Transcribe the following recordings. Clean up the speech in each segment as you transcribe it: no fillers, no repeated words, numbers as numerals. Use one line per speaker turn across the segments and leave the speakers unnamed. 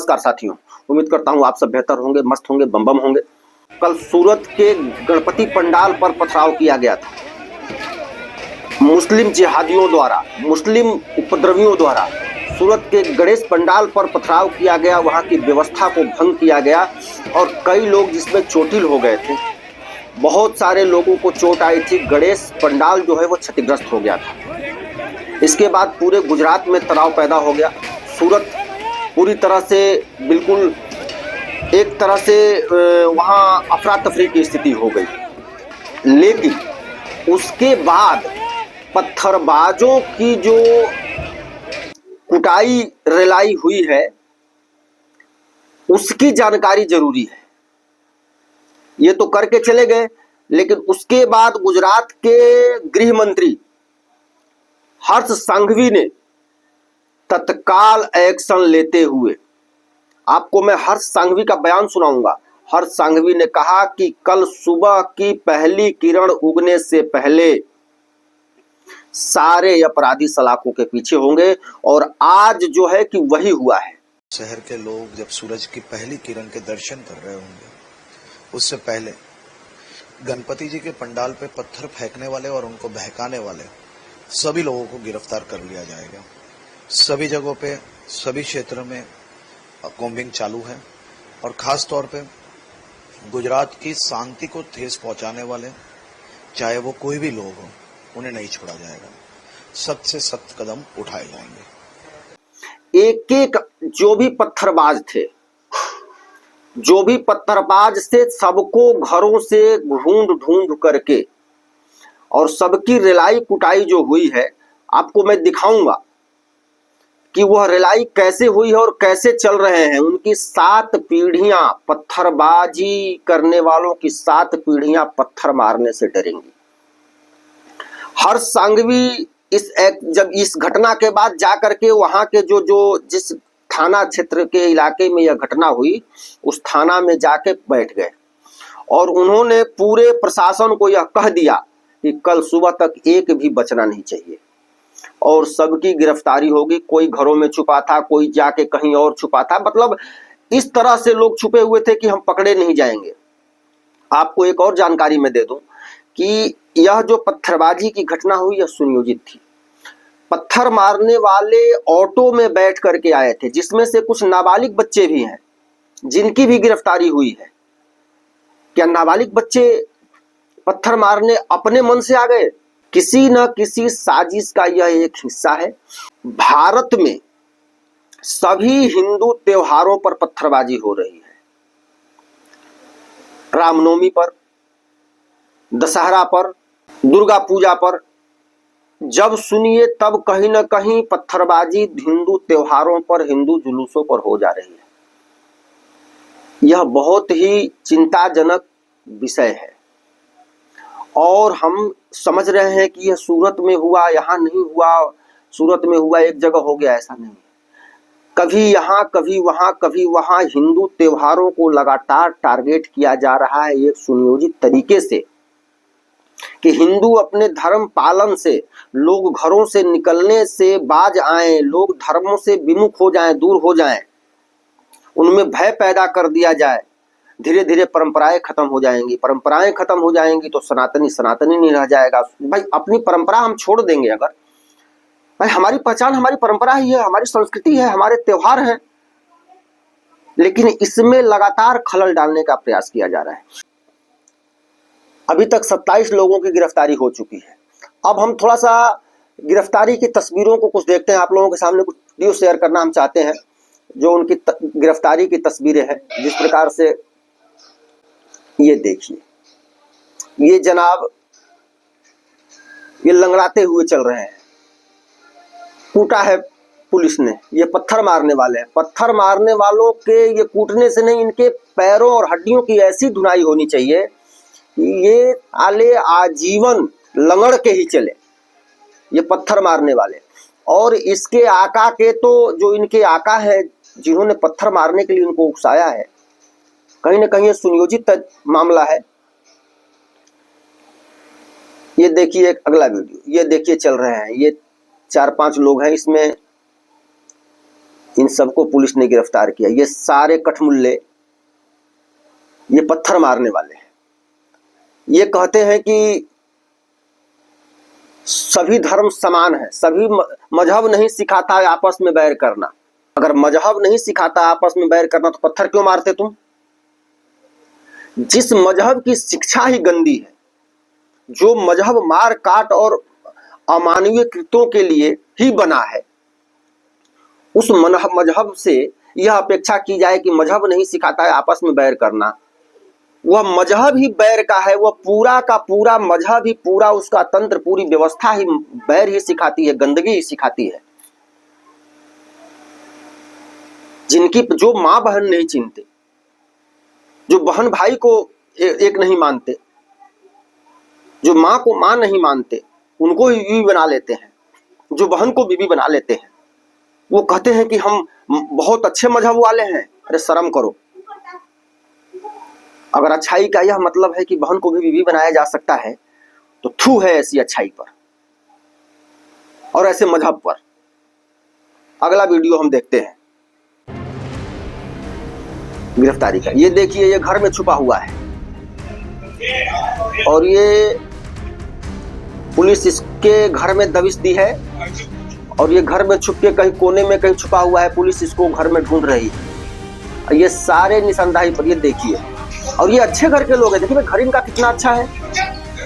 नमस्कार साथियों, उम्मीद करता हूँ आप सब बेहतर होंगे, मस्त होंगे, बम बम होंगे। कल सूरत के गणपति पंडाल पर पथराव किया गया था मुस्लिम जिहादियों द्वारा, मुस्लिम उपद्रवियों द्वारा। सूरत के गणेश पंडाल पर पथराव किया गया, वहां की व्यवस्था को भंग किया गया और कई लोग जिसमें चोटिल हो गए थे। बहुत सारे लोगों को चोट आई थी। गणेश पंडाल जो है वो क्षतिग्रस्त हो गया था। इसके बाद पूरे गुजरात में तनाव पैदा हो गया। सूरत पूरी तरह से बिल्कुल एक तरह से वहां अफरा तफरी की स्थिति हो गई। लेकिन उसके बाद पत्थरबाजों की जो कुटाई रिलाई हुई है उसकी जानकारी जरूरी है। ये तो करके चले गए, लेकिन उसके बाद गुजरात के गृह मंत्री हर्ष संघवी ने तत्काल एक्शन लेते हुए, आपको मैं हर्ष संघवी का बयान सुनाऊंगा। हर्ष संघवी ने कहा कि कल सुबह की पहली किरण उगने से पहले सारे अपराधी सलाखों के पीछे होंगे और आज जो है कि वही हुआ है।
शहर के लोग जब सूरज की पहली किरण के दर्शन कर रहे होंगे, उससे पहले गणपति जी के पंडाल पे पत्थर फेंकने वाले और उनको बहकाने वाले सभी लोगों को गिरफ्तार कर लिया जाएगा। सभी जगहों पे, सभी क्षेत्र में कॉम्बिंग चालू है और खास तौर पे गुजरात की शांति को ठेस पहुंचाने वाले, चाहे वो कोई भी लोग हो, उन्हें नहीं छोड़ा जाएगा। सख्त से सख्त कदम उठाए जाएंगे।
एक एक जो भी पत्थरबाज थे, जो भी पत्थरबाज से सबको घरों से ढूंढ ढूंढ करके और सबकी रिलाई कुटाई जो हुई है, आपको मैं दिखाऊंगा कि वह रिलाई कैसे हुई है और कैसे चल रहे हैं। उनकी 7 पीढ़ियां, पत्थरबाजी करने वालों की 7 पीढ़ियां पत्थर मारने से डरेंगी। हर्ष संघवी जब इस घटना के बाद जाकर के वहां के जिस थाना क्षेत्र के इलाके में यह घटना हुई, उस थाना में जाके बैठ गए और उन्होंने पूरे प्रशासन को यह कह दिया कि कल सुबह तक एक भी बचना नहीं चाहिए और सबकी गिरफ्तारी होगी। कोई घरों में छुपा था, कोई जाके कहीं और छुपा था, मतलब इस तरह से लोग छुपे हुए थे कि हम पकड़े नहीं जाएंगे। आपको एक और जानकारी मैं दे दूं कि यह जो पत्थरबाजी की घटना हुई यह सुनियोजित थी। पत्थर मारने वाले ऑटो में बैठ करके आए थे, जिसमें से कुछ नाबालिग बच्चे भी हैं जिनकी भी गिरफ्तारी हुई है। क्या नाबालिग बच्चे पत्थर मारने अपने मन से आ गए? किसी न किसी साजिश का यह एक हिस्सा है। भारत में सभी हिंदू त्योहारों पर पत्थरबाजी हो रही है। रामनवमी पर, दशहरा पर, दुर्गा पूजा पर, जब सुनिए तब कहीं न कहीं पत्थरबाजी हिंदू त्योहारों पर, हिंदू जुलूसों पर हो जा रही है। यह बहुत ही चिंताजनक विषय है और हम समझ रहे हैं कि यह सूरत में हुआ, यहां नहीं हुआ, सूरत में हुआ एक जगह हो गया, ऐसा नहीं है। कभी यहां, कभी वहां, कभी वहां हिंदू त्योहारों को लगातार टारगेट किया जा रहा है एक सुनियोजित तरीके से कि हिंदू अपने धर्म पालन से, लोग घरों से निकलने से बाज आए, लोग धर्मों से विमुख हो जाएं, दूर हो जाएं, उनमें भय पैदा कर दिया जाए। धीरे धीरे परंपराएं खत्म हो जाएंगी। परंपराएं खत्म हो जाएंगी तो सनातनी सनातनी नहीं रह जाएगा। भाई अपनी परंपरा हम छोड़ देंगे अगर, भाई हमारी पहचान हमारी परंपरा ही है, हमारी संस्कृति है, हमारे त्योहार हैं, लेकिन इसमें लगातार खलल डालने का प्रयास किया जा रहा है। अभी तक 27 लोगों की गिरफ्तारी हो चुकी है। अब हम थोड़ा सा गिरफ्तारी की तस्वीरों को कुछ देखते हैं। आप लोगों के सामने कुछ वीडियो शेयर करना हम चाहते हैं जो उनकी गिरफ्तारी की तस्वीरें हैं। जिस प्रकार से ये देखिए, ये जनाब ये लंगड़ाते हुए चल रहे हैं। कूटा है पुलिस ने। ये पत्थर मारने वाले हैं। पत्थर मारने वालों के ये कूटने से नहीं, इनके पैरों और हड्डियों की ऐसी धुनाई होनी चाहिए कि ये आले आजीवन लंगड़ के ही चले, ये पत्थर मारने वाले। और इसके आका के तो जो इनके आका है जिन्होंने पत्थर मारने के लिए उनको उकसाया है, कहीं ना कहीं ये सुनियोजित मामला है। ये देखिए एक अगला वीडियो, ये देखिए चल रहे हैं। ये 4-5 लोग हैं, इसमें इन सबको पुलिस ने गिरफ्तार किया। ये सारे कठमुल्ले, ये पत्थर मारने वाले हैं। ये कहते हैं कि सभी धर्म समान है, सभी मजहब नहीं सिखाता है आपस में बैर करना। अगर मजहब नहीं सिखाता आपस में बैर करना तो पत्थर क्यों मारते तुम? जिस मजहब की शिक्षा ही गंदी है, जो मजहब मार काट और अमानवीय कृत्यों के लिए ही बना है, उस मजहब से यह अपेक्षा की जाए कि मजहब नहीं सिखाता है आपस में बैर करना, वह मजहब ही बैर का है। वह पूरा का पूरा मजहब ही, पूरा उसका तंत्र, पूरी व्यवस्था ही बैर ही सिखाती है, गंदगी ही सिखाती है। जिनकी जो माँ बहन नहीं चिन्हते, जो बहन भाई को एक नहीं मानते, जो माँ को माँ नहीं मानते, उनको ही बीवी बना लेते हैं, जो बहन को बीवी बना लेते हैं, वो कहते हैं कि हम बहुत अच्छे मजहब वाले हैं। अरे शर्म करो। अगर अच्छाई का यह मतलब है कि बहन को भी बीवी बनाया जा सकता है तो थू है ऐसी अच्छाई पर और ऐसे मजहब पर। अगला वीडियो हम देखते हैं गिरफ्तारी का। ये देखिए, ये घर में छुपा हुआ है और ये पुलिस इसके घर में दबिश दी है और ये घर में छुप के कहीं कोने में कहीं छुपा हुआ है। पुलिस इसको घर में ढूंढ रही है। ये सारे निशानदाही पर, ये देखिए, और ये अच्छे घर के लोग हैं। देखिए घर इनका कितना अच्छा है।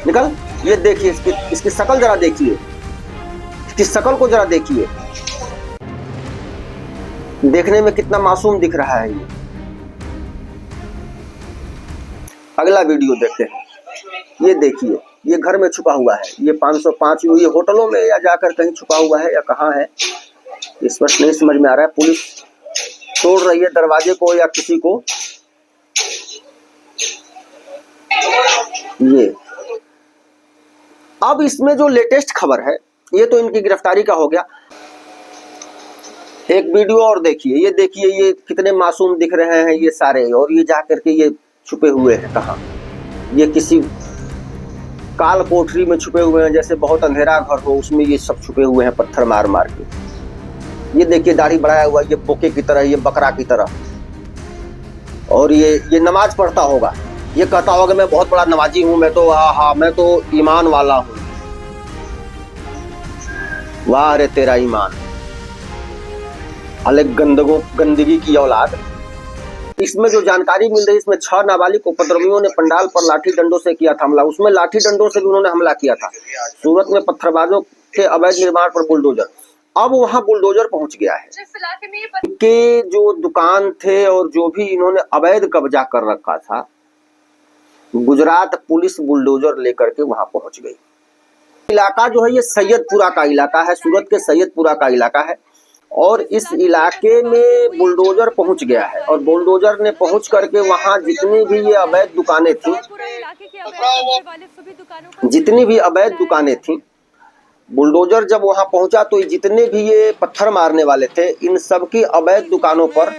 निकल, ये देखिए, इसकी शक्ल जरा देखिए, इसकी शक्ल को जरा देखिए, देखने में कितना मासूम दिख रहा है ये। अगला वीडियो देखते हैं। ये देखिए, ये घर में छुपा हुआ है। ये 505 ये होटलों में या जाकर कहीं छुपा हुआ है या कहाँ है, स्पष्ट नहीं समझ में आ रहा है। पुलिस तोड़ रही है दरवाजे को या किसी को। ये अब इसमें जो लेटेस्ट खबर है, ये तो इनकी गिरफ्तारी का हो गया। एक वीडियो और देखिए। ये देखिए, ये कितने मासूम दिख रहे हैं ये सारे, और ये जाकर के ये छुपे हुए हैं कहाँ? ये किसी काल कोठरी में छुपे हुए हैं, जैसे बहुत अंधेरा घर हो उसमें ये सब छुपे हुए हैं पत्थर मार मार के। ये देखिए, दाढ़ी बढ़ाया हुआ, ये बोके की तरह, ये बकरा की तरह, और ये नमाज पढ़ता होगा। ये कहता होगा मैं बहुत बड़ा नमाजी हूं, मैं तो हाँ मैं तो ईमान वाला हूं। वाह रे तेरा ईमान, अलग गंदगी की औलाद। इसमें जो जानकारी मिल रही है, इसमें 6 नाबालिग उपद्रवियों ने पंडाल पर लाठी डंडों से किया था हमला। उसमें लाठी डंडों से भी उन्होंने हमला किया था। सूरत में पत्थरबाजों के अवैध निर्माण पर बुलडोजर। अब वहां बुलडोजर पहुंच गया है। के जो दुकान थे और जो भी इन्होंने अवैध कब्जा कर रखा था, गुजरात पुलिस बुलडोजर लेकर के वहां पहुंच गई। इलाका जो है ये सैयदपुरा का इलाका है, सूरत के सैयदपुरा का इलाका है, और इस इलाके में बुलडोजर पहुंच गया है। और बुलडोजर ने पहुंच करके वहां जितनी भी ये अवैध दुकानें थी, बुलडोजर जब वहां पहुंचा तो जितने भी ये पत्थर मारने वाले थे, इन सबकी अवैध दुकानों पर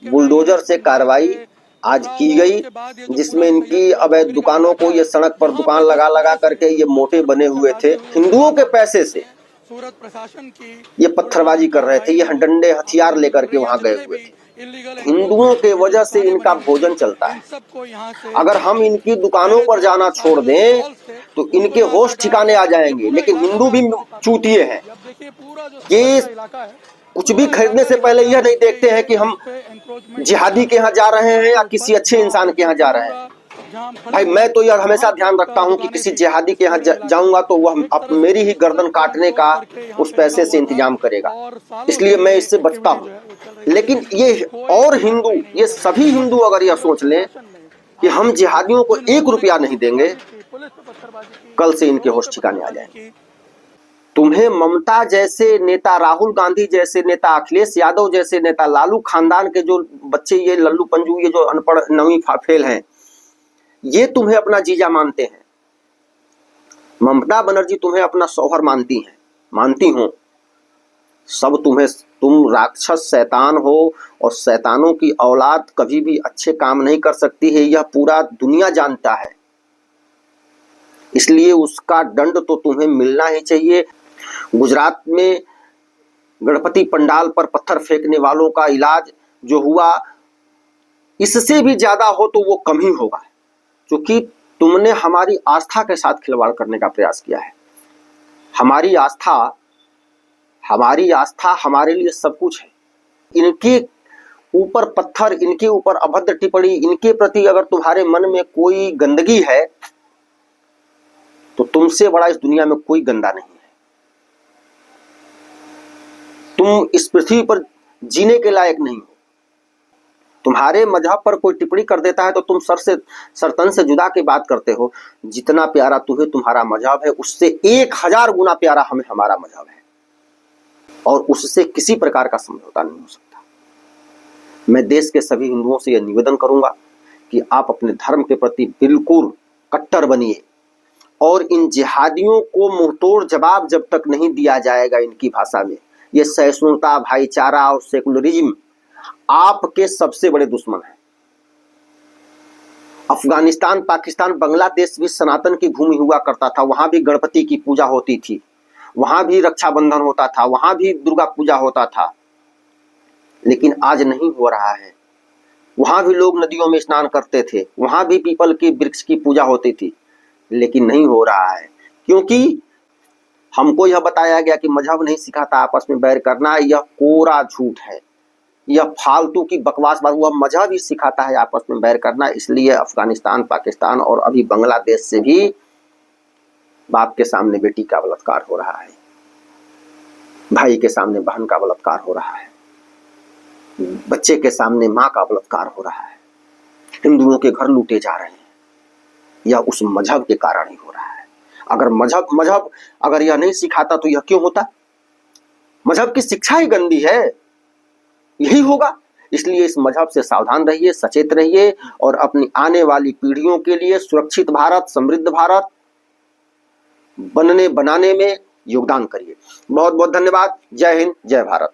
बुलडोजर से कार्रवाई आज की गई, जिसमें इनकी अवैध दुकानों को, ये सड़क पर दुकान लगा लगा करके ये मोटे बने हुए थे, हिंदुओं के पैसे से
सूरत प्रशासन की
ये पत्थरबाजी कर रहे थे। ये डंडे हथियार लेकर के वहां गए हुए थे। हिंदुओं के वजह से इनका भोजन चलता है। अगर हम इनकी दुकानों पर जाना छोड़ दें तो इनके होश ठिकाने आ जाएंगे। लेकिन हिंदू भी चूतिए हैं, ये कुछ भी खरीदने से पहले यह नहीं देखते हैं कि हम जिहादी के यहाँ जा रहे हैं या किसी अच्छे इंसान के यहाँ जा रहे हैं। भाई मैं तो यह हमेशा ध्यान रखता हूं कि किसी जिहादी के यहाँ जाऊंगा तो वह मेरी ही गर्दन काटने का उस पैसे से इंतजाम करेगा, इसलिए मैं इससे बचता हूं। लेकिन ये और हिंदू, ये सभी हिंदू अगर यह सोच लें कि हम जिहादियों को 1 रुपया नहीं देंगे, कल से इनके होश ठिकाने आ जाएंगे। तुम्हें ममता जैसे नेता, राहुल गांधी जैसे नेता, अखिलेश यादव जैसे नेता, लालू खानदान के जो बच्चे, ये लल्लू पंजू, ये जो अनपढ़ नवी फेल हैं, ये तुम्हें अपना जीजा मानते हैं। ममता बनर्जी तुम्हें अपना शौहर मानती हो। सब तुम राक्षस शैतान हो, और शैतानों की औलाद कभी भी अच्छे काम नहीं कर सकती है, यह पूरा दुनिया जानता है। इसलिए उसका दंड तो तुम्हें मिलना ही चाहिए। गुजरात में गणपति पंडाल पर पत्थर फेंकने वालों का इलाज जो हुआ, इससे भी ज्यादा हो तो वो कम ही होगा, क्योंकि तुमने हमारी आस्था के साथ खिलवाड़ करने का प्रयास किया है। हमारी आस्था हमारे लिए सब कुछ है। इनके ऊपर पत्थर, इनके ऊपर अभद्र टिप्पणी, इनके प्रति अगर तुम्हारे मन में कोई गंदगी है तो तुमसे बड़ा इस दुनिया में कोई गंदा नहीं है। तुम इस पृथ्वी पर जीने के लायक नहीं हो। तुम्हारे मजहब पर कोई टिप्पणी कर देता है तो तुम सर तन से जुदा के बात करते हो। जितना प्यारा तुम्हें तुम्हारा मजहब है, उससे 1000 गुना प्यारा हमें हमारा मजहब है, और उससे किसी प्रकार का समझौता नहीं हो सकता। मैं देश के सभी हिंदुओं से यह निवेदन करूंगा कि आप अपने धर्म के प्रति बिल्कुल कट्टर बनिए, और इन जिहादियों को मुंहतोड़ जवाब जब तक नहीं दिया जाएगा इनकी भाषा में, ये सहिष्णुता, भाईचारा और सेकुलरिज्म आपके सबसे बड़े दुश्मन हैं। अफगानिस्तान, पाकिस्तान, बांग्लादेश भी सनातन की भूमि हुआ करता था। वहां भी गणपति की पूजा होती थी, वहां भी रक्षाबंधन होता था, वहां भी दुर्गा पूजा होता था, लेकिन आज नहीं हो रहा है। वहां भी लोग नदियों में स्नान करते थे, वहां भी पीपल के वृक्ष की पूजा होती थी, लेकिन नहीं हो रहा है, क्योंकि हमको यह बताया गया कि मजहब नहीं सिखाता आपस में बैर करना। यह कोरा झूठ है, यह फालतू की बकवास बात। वह मजहब ही सिखाता है आपस में बैर करना। इसलिए अफगानिस्तान, पाकिस्तान और अभी बांग्लादेश से भी बाप के सामने बेटी का बलात्कार हो रहा है, भाई के सामने बहन का बलात्कार हो रहा है, बच्चे के सामने माँ का बलात्कार हो रहा है, हिंदुओं के घर लूटे जा रहे हैं। यह उस मजहब के कारण ही हो रहा है। अगर मजहब अगर यह नहीं सिखाता तो यह क्यों होता? मजहब की शिक्षा ही गंदी है, यही होगा। इसलिए इस मजहब से सावधान रहिए, सचेत रहिए, और अपनी आने वाली पीढ़ियों के लिए सुरक्षित भारत, समृद्ध भारत बनाने में योगदान करिए। बहुत बहुत धन्यवाद। जय हिंद, जय भारत।